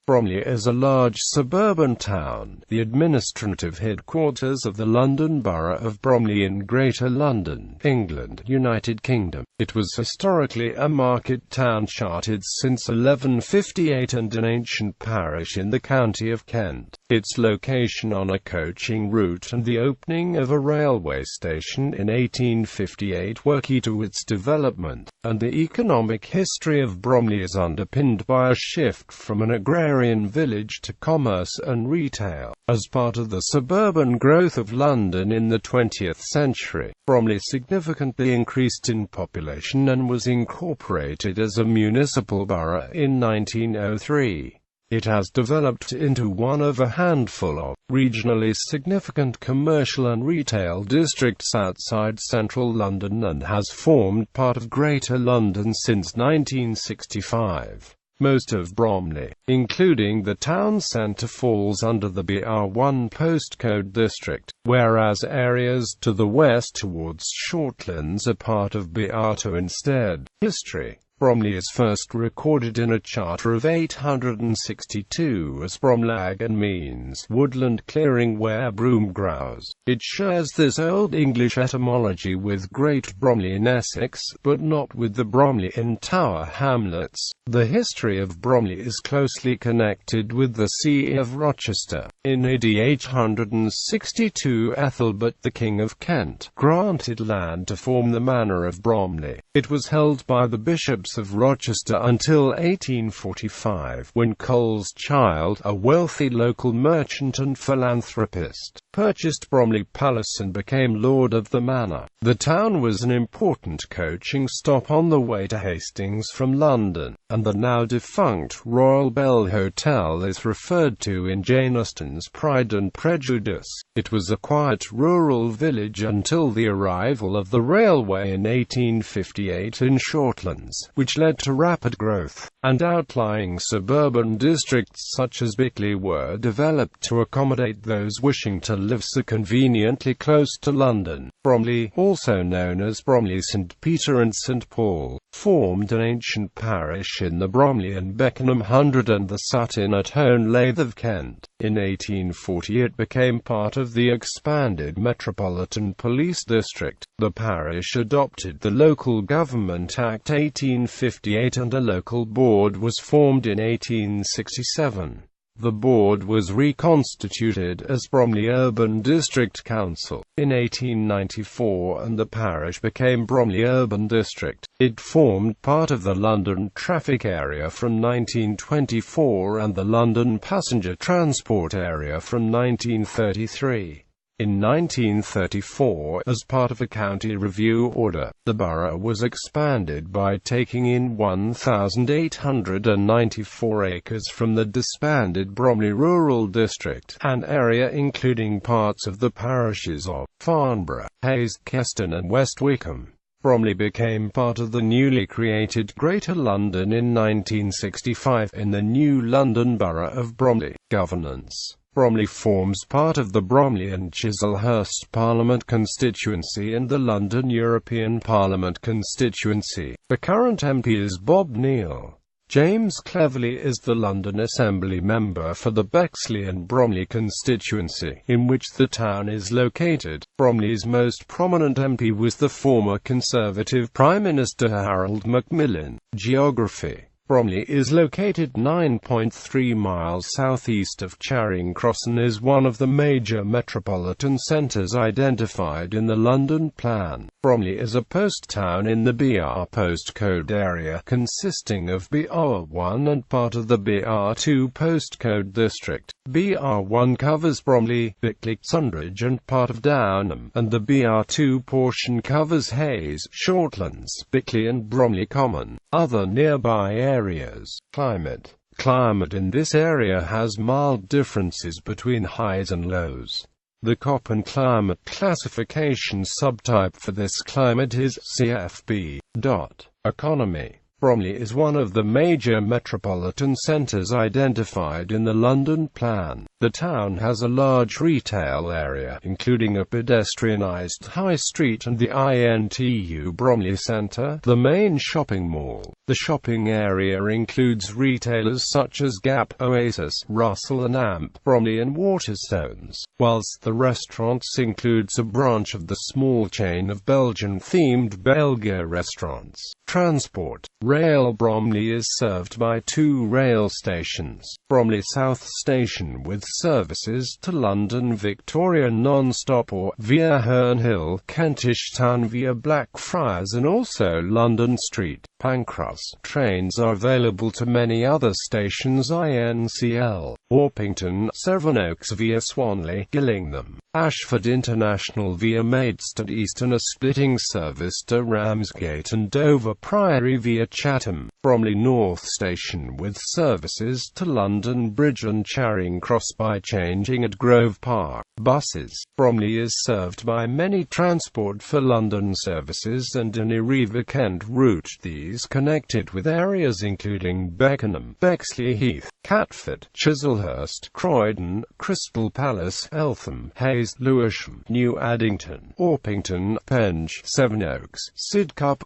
Bromley is a large suburban town, the administrative headquarters of the London Borough of Bromley in Greater London, England, United Kingdom. It was historically a market town charted since 1158 and an ancient parish in the county of Kent. Its location on a coaching route and the opening of a railway station in 1858 were key to its development, and the economic history of Bromley is underpinned by a shift from an agrarian village to commerce and retail. As part of the suburban growth of London in the 20th century, Bromley significantly increased in population and was incorporated as a municipal borough in 1903. It has developed into one of a handful of regionally significant commercial and retail districts outside central London and has formed part of Greater London since 1965. Most of Bromley, including the town centre, falls under the BR1 postcode district, whereas areas to the west towards Shortlands are part of BR2 instead. History: Bromley is first recorded in a charter of 862 as Bromlag and means woodland clearing where broom grows. It shares this Old English etymology with Great Bromley in Essex, but not with the Bromley in Tower Hamlets. The history of Bromley is closely connected with the See of Rochester. In AD 862, Ethelbert, the King of Kent, granted land to form the manor of Bromley. It was held by the bishops of Rochester until 1845, when Cole's Child, a wealthy local merchant and philanthropist, purchased Bromley Palace and became lord of the manor. The town was an important coaching stop on the way to Hastings from London, and the now defunct Royal Bell Hotel is referred to in Jane Austen's Pride and Prejudice. It was a quiet rural village until the arrival of the railway in 1858 in Shortlands, which led to rapid growth, and outlying suburban districts such as Bickley were developed to accommodate those wishing to live so conveniently close to London. Bromley, also known as Bromley St Peter and St Paul, formed an ancient parish in the Bromley and Beckenham Hundred and the Sutton at Hone Laith of Kent. In 1840 it became part of the expanded Metropolitan Police District. The parish adopted the Local Government Act 1858 and a local board was formed in 1867. The board was reconstituted as Bromley Urban District Council in 1894 and the parish became Bromley Urban District. It formed part of the London traffic area from 1924 and the London passenger transport area from 1933. In 1934, as part of a county review order, the borough was expanded by taking in 1,894 acres from the disbanded Bromley Rural District, an area including parts of the parishes of Farnborough, Hayes, Keston and West Wickham. Bromley became part of the newly created Greater London in 1965 in the new London Borough of Bromley. Governance: Bromley forms part of the Bromley and Chislehurst Parliament constituency and the London European Parliament constituency. The current MP is Bob Neal. James Cleverly is the London Assembly member for the Bexley and Bromley constituency, in which the town is located. Bromley's most prominent MP was the former Conservative Prime Minister Harold Macmillan. Geography: Bromley is located 9.3 miles southeast of Charing Cross and is one of the major metropolitan centres identified in the London Plan. Bromley is a post town in the BR postcode area, consisting of BR1 and part of the BR2 postcode district. BR1 covers Bromley, Bickley, Sundridge and part of Downham, and the BR2 portion covers Hayes, Shortlands, Bickley and Bromley Common. Other nearby areas. Climate in this area has mild differences between highs and lows. The Köppen climate classification subtype for this climate is CFB. Economy: Bromley is one of the major metropolitan centres identified in the London Plan. The town has a large retail area, including a pedestrianised high street and the INTU Bromley Centre, the main shopping mall. The shopping area includes retailers such as Gap, Oasis, Russell and Amp, Bromley and Waterstones, whilst the restaurants includes a branch of the small chain of Belgian-themed Belga restaurants. Transport. Rail. Bromley is served by two rail stations. Bromley South Station with services to London Victoria non-stop or via Herne Hill, Kentish Town via Blackfriars and also London Street, Pancras. Trains are available to many other stations INCL, Orpington, Sevenoaks via Swanley, Gillingham, Ashford International via Maidstone East and a splitting service to Ramsgate and Dover Priory via Chatham. Bromley North Station with services to London Bridge and Charing Cross by changing at Grove Park. Buses. Bromley is served by many Transport for London services and an Arriva Kent route. These connected with areas including Beckenham, Bexley Heath, Catford, Chislehurst, Croydon, Crystal Palace, Eltham, Hayes, Lewisham, New Addington, Orpington, Penge, Sevenoaks, Sidcup,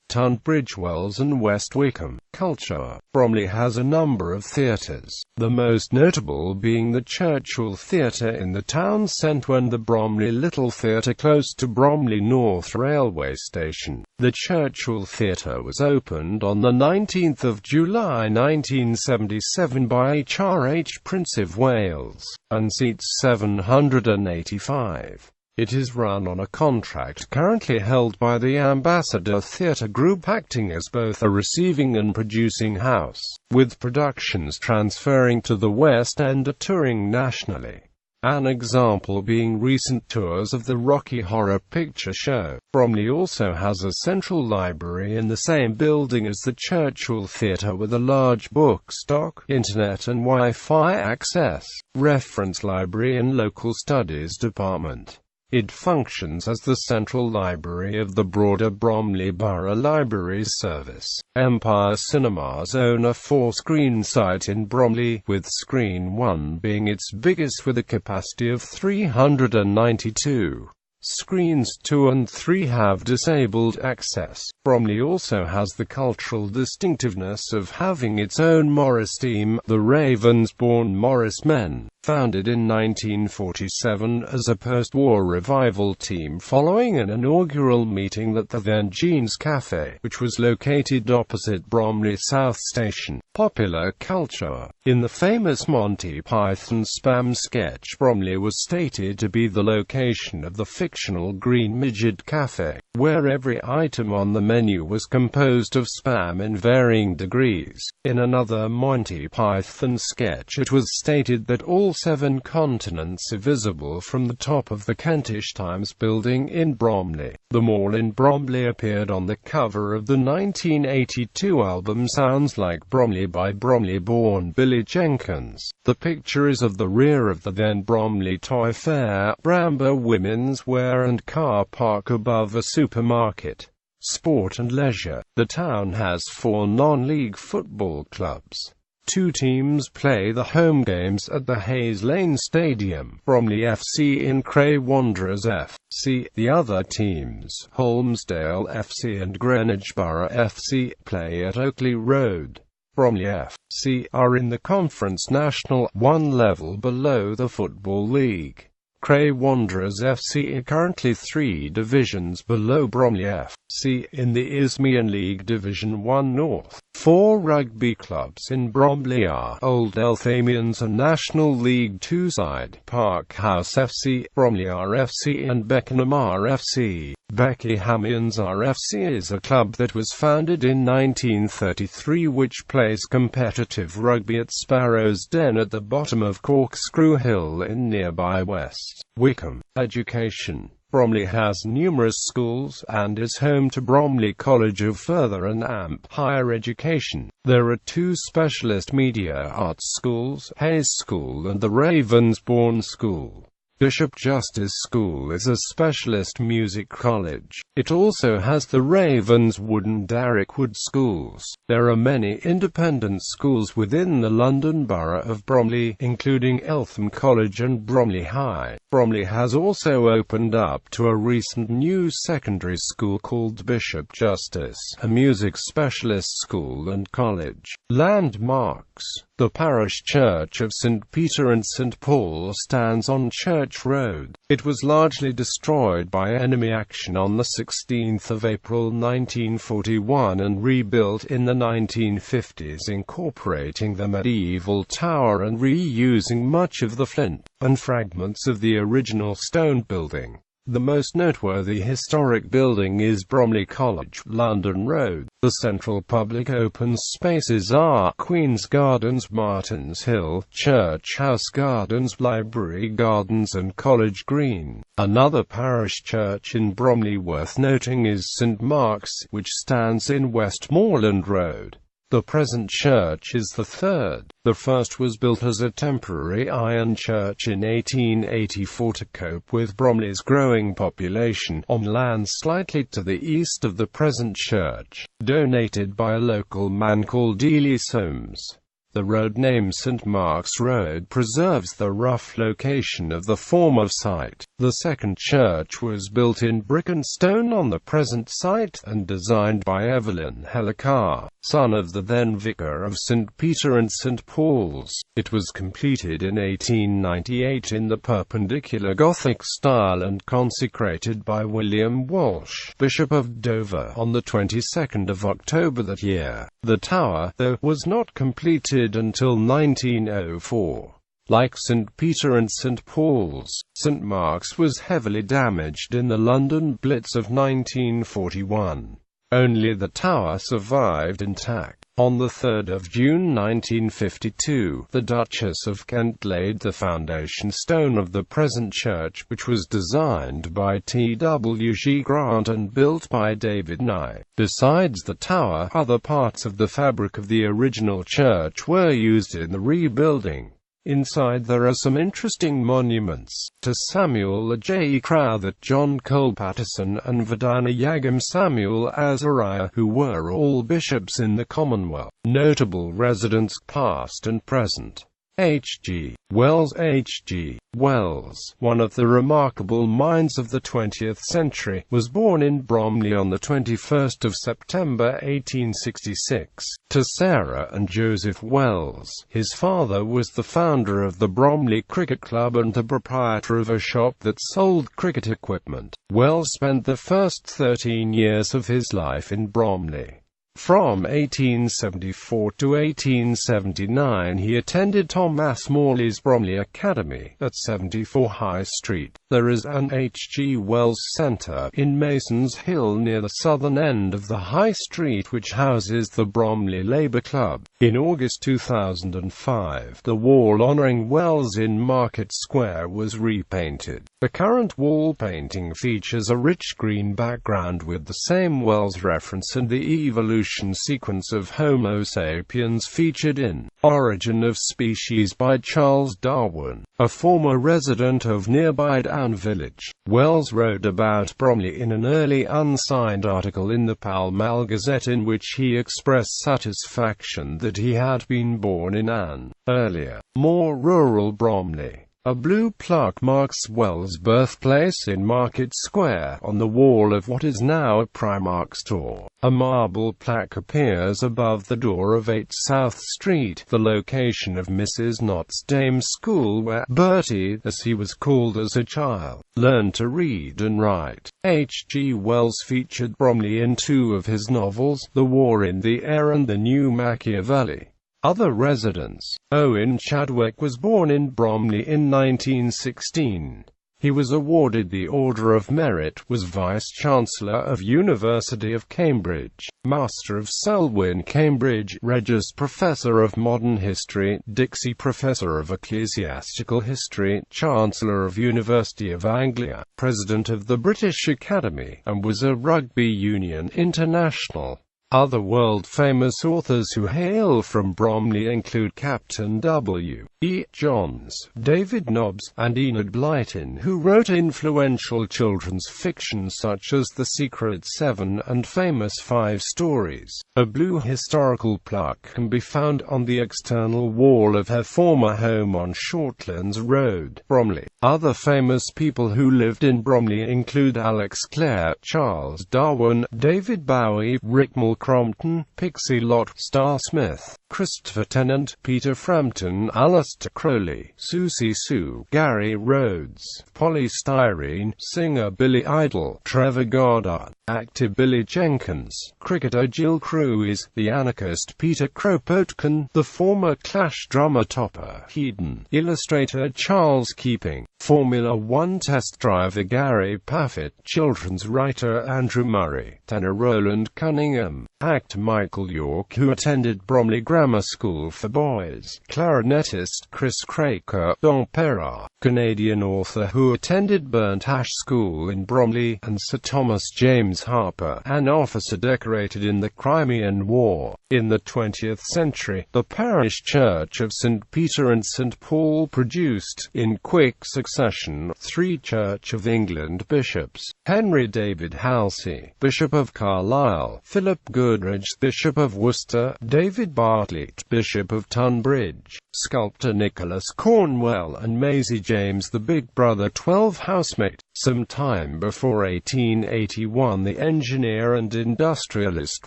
Tunbridge Wells and West Wickham. Culture. Bromley has a number of theatres, the most notable being the Churchill Theatre in the town centre and the Bromley Little Theatre close to Bromley North Railway Station. The Churchill Theatre was opened on the 19th of July 1977 by HRH Prince of Wales, and seats 785. It is run on a contract currently held by the Ambassador Theatre Group, acting as both a receiving and producing house, with productions transferring to the West End or touring nationally. An example being recent tours of the Rocky Horror Picture Show. Bromley also has a central library in the same building as the Churchill Theatre with a large book stock, internet and Wi-Fi access, reference library and local studies department. It functions as the central library of the broader Bromley Borough Libraries Service. Empire Cinemas own a 4-screen site in Bromley, with Screen 1 being its biggest with a capacity of 392. Screens 2 and 3 have disabled access. Bromley also has the cultural distinctiveness of having its own Morris team, the Ravensbourne Morris Men, founded in 1947 as a post-war revival team following an inaugural meeting at the then Jean's Cafe, which was located opposite Bromley South Station. Popular culture. In the famous Monty Python spam sketch, Bromley was stated to be the location of the fictional Green Midget Cafe, where every item on the menu was composed of spam in varying degrees. In another Monty Python sketch it was stated that all 7 continents are visible from the top of the Kentish Times building in Bromley. The mall in Bromley appeared on the cover of the 1982 album Sounds Like Bromley by Bromley-born Billy Jenkins. The picture is of the rear of the then Bromley Toy Fair, Bramber Women's Wear and car park above a supermarket. Sport and leisure. The town has 4 non-league football clubs. 2 teams play the home games at the Hayes Lane Stadium, Bromley FC and Cray Wanderers FC. The other teams, Holmesdale FC and Greenwich Borough FC, play at Oakley Road. Bromley FC are in the Conference National, 1 level below the Football League. Cray Wanderers FC are currently 3 divisions below Bromley FC in the Isthmian League Division 1 North. 4 rugby clubs in Bromley are Old Elthamians and National League 2 side Park House FC, Bromley RFC and Beckenham RFC. Beckenhamians RFC is a club that was founded in 1933 which plays competitive rugby at Sparrow's Den at the bottom of Corkscrew Hill in nearby West Wickham. Education. Bromley has numerous schools, and is home to Bromley College of Further and AMP Higher Education. There are 2 specialist media arts schools, Hayes School and the Ravensbourne School. Bishop Justice School is a specialist music college. It also has the Ravenswood and Darwickwood schools. There are many independent schools within the London Borough of Bromley, including Eltham College and Bromley High. Bromley has also opened up to a recent new secondary school called Bishop Justice, a music specialist school and college. Landmarks. The parish church of St. Peter and St. Paul stands on Church Road. It was largely destroyed by enemy action on the 16th of April 1941 and rebuilt in the 1950s, incorporating the medieval tower and reusing much of the flint and fragments of the original stone building. The most noteworthy historic building is Bromley College, London Road. The central public open spaces are Queen's Gardens, Martins Hill, Church House Gardens, Library Gardens and College Green. Another parish church in Bromley worth noting is St. Mark's, which stands in Westmoreland Road. The present church is the third. The first was built as a temporary iron church in 1884 to cope with Bromley's growing population, on land slightly to the east of the present church, donated by a local man called Ely Soames. The road name St. Mark's Road preserves the rough location of the former site. The second church was built in brick and stone on the present site, and designed by Evelyn Hellicar, son of the then vicar of St. Peter and St. Paul's. It was completed in 1898 in the Perpendicular Gothic style and consecrated by William Walsh, Bishop of Dover, on the 22nd of October that year. The tower, though, was not completed until 1904. Like St. Peter and St. Paul's, St. Mark's was heavily damaged in the London Blitz of 1941. Only the tower survived intact. On the 3rd of June 1952, the Duchess of Kent laid the foundation stone of the present church, which was designed by T.W.G. Grant and built by David Nye. Besides the tower, other parts of the fabric of the original church were used in the rebuilding. Inside there are some interesting monuments to Samuel J. Crowther, John Cole Patterson and Vidana Yagam Samuel Azariah, who were all bishops in the Commonwealth. Notable residents past and present. H.G. Wells. H.G. Wells, one of the remarkable minds of the 20th century, was born in Bromley on the 21st of September 1866, to Sarah and Joseph Wells. His father was the founder of the Bromley Cricket Club and the proprietor of a shop that sold cricket equipment. Wells spent the first 13 years of his life in Bromley. From 1874 to 1879 he attended Thomas Morley's Bromley Academy, at 74 High Street. There is an H.G. Wells Centre, in Mason's Hill near the southern end of the High Street, which houses the Bromley Labour Club. In August 2005, the wall honouring Wells in Market Square was repainted. The current wall painting features a rich green background with the same Wells reference and the evolution sequence of Homo sapiens featured in Origin of Species by Charles Darwin, a former resident of nearby Down Village. Wells wrote about Bromley in an early unsigned article in the Pall Mall Gazette, in which he expressed satisfaction that he had been born in an earlier, more rural Bromley. A blue plaque marks Wells' birthplace in Market Square, on the wall of what is now a Primark store. A marble plaque appears above the door of 8 South Street, the location of Mrs. Knott's Dame School, where Bertie, as he was called as a child, learned to read and write. H.G. Wells featured Bromley in 2 of his novels, The War in the Air and The New Machiavelli. Other residents. Owen Chadwick was born in Bromley in 1916. He was awarded the Order of Merit, was Vice-Chancellor of University of Cambridge, Master of Selwyn, Cambridge, Regius Professor of Modern History, Dixie Professor of Ecclesiastical History, Chancellor of University of Anglia, President of the British Academy, and was a rugby union international. Other world-famous authors who hail from Bromley include Captain W.E. Johns, David Nobbs, and Enid Blyton, who wrote influential children's fiction such as The Secret Seven and Famous Five Stories. A blue historical plaque can be found on the external wall of her former home on Shortlands Road, Bromley. Other famous people who lived in Bromley include Alex Clare, Charles Darwin, David Bowie, Rick Crompton, Pixie Lott, Star Smith, Christopher Tennant, Peter Frampton, Alistair Crowley, Susie Sue, Gary Rhodes, Polystyrene, singer Billy Idol, Trevor Goddard, actor Billy Jenkins, cricketer Gill Cruise, the anarchist Peter Kropotkin, the former Clash drummer Topper Headon, illustrator Charles Keeping, Formula One test driver Gary Paffett, children's writer Andrew Murray, tenor Roland Cunningham, actor Michael York who attended Bromley Grammar School for Boys, clarinetist Chris Craker, Don Perra, Canadian author who attended Burnt Ash School in Bromley, and Sir Thomas James Harper, an officer decorated in the Crimean War. In the 20th century, the parish church of St. Peter and St. Paul produced, in quick succession, 3 Church of England bishops: Henry David Halsey, Bishop of Carlisle; Philip Goodrich, Bishop of Worcester; David Bartlett, Bishop of Tunbridge; sculptor Nicholas Cornwell; and Maisie James, the Big Brother 12 housemate. Some time before 1881, the engineer and industrialist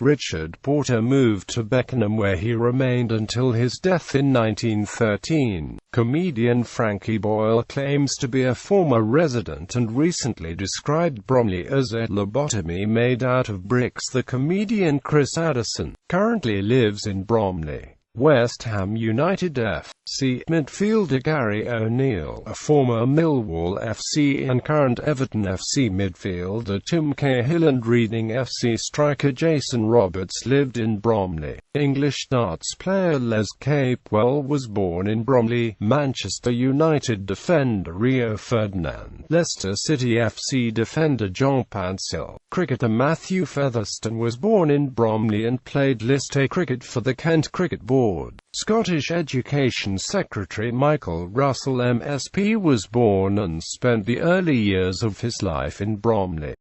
Richard Porter moved to Beckenham, where he remained until his death in 1913. Comedian Frankie Boyle claims to be a former resident and recently described Bromley as a lobotomy made out of bricks. The comedian Chris Addison currently lives in Bromley. West Ham United FC midfielder Gary O'Neill, a former Millwall FC and current Everton FC midfielder Tim Cahill, and Reading FC striker Jason Roberts lived in Bromley. English darts player Les Capewell was born in Bromley. Manchester United defender Rio Ferdinand, Leicester City FC defender John Pansell, cricketer Matthew Featherstone was born in Bromley and played List A cricket for the Kent Cricket Board. Scottish Education Secretary Michael Russell MSP was born and spent the early years of his life in Bromley.